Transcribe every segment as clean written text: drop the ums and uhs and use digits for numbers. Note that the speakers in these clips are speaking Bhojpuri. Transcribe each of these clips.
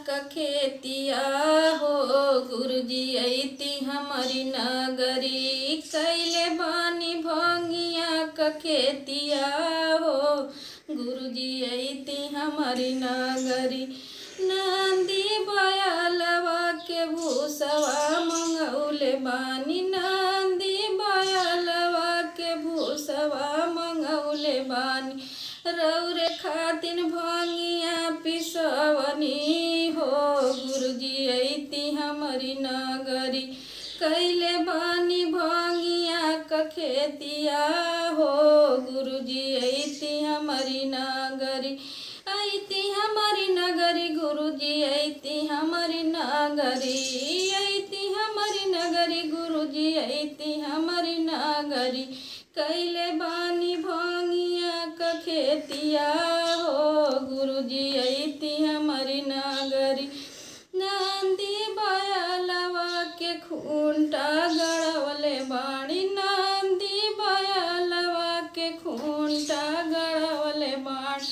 कखेतिया हो गुरुजी ऐती हमारी नगरी कैले बानी भंगिया कखेतिया हो गुरुजी ऐती हमारी नगरी नंदी बयालवा के भूसवा मंगौले बानी नंदी बयालवा के भूसवा मंगौले बानी रौरे खातिन भंगिया पिसवनी हो गुरुजी ऐती हमारी नगरी कैले बानी भंगिया कखेतिया हो गुरुजी ऐती हमारी नगरी ऐती हमारी नगरी गुरुजी ऐती हमारी नगरी ऐती हमारी नगरी गुरुजी ऐती हमारी नगरी कैले बानी भंगिया कखेतिया हो गुरुजी ऐती हमारी नगरी नंदी बयालवा के खूंटा गड़वले बाणी नंदी बयालवा के खूंटा गड़वले बाणी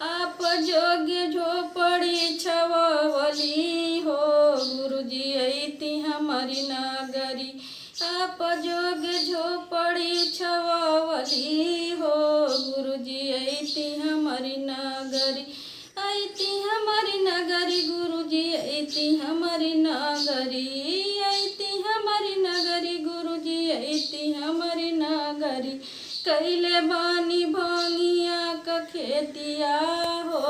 आप जोग्य झोपड़ी छवली हो गुरुजी ऐती हमारी नगरी आप जोग्य झोपड़ी छवली हो गुरुजी ऐती हमारी नगरी ऐती हमारी नगरी गुरुजी ऐती हमारी नगरी ऐती हमारी नगरी गुरुजी ऐती हमारी नगरी कैले बानी भंगिया कखेतिया हो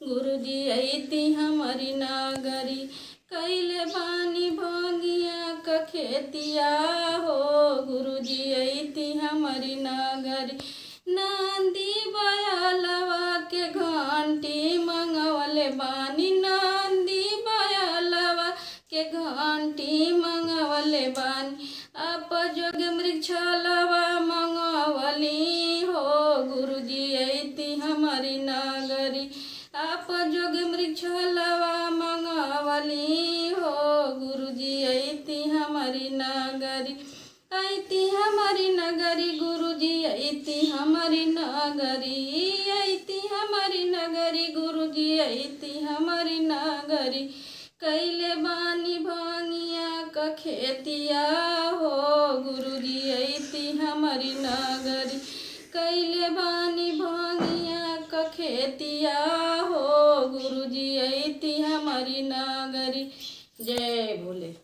गुरुजी ऐती हमारी नगरी कैले बानी भंगिया कखेतिया हो गुरुजी ऐती हमारी नगरी नंदी बयालवा के घंटी मंगवले बानी नंदी बयालवा के घंटी मंगवले बानी आप जोग मृक्षलवा मंगवली हो गुरुजी ऐती हमारी नगरी आप जोग मृक्षलवा मंगवली हो गुरुजी ऐती हमारी नगरी ऐती हमारी नगरी गुरुजी ऐती हमारी नगरी ऐती हमारी नगरी गुरुजी ऐती हमारी नगरी कैले बानी भंगिया कखेतिया हो गुरुजी ऐती हमारी नगरी कैले बानी भंगिया कखेतिया हो गुरुजी ऐती हमारी नगरी। जय भोले।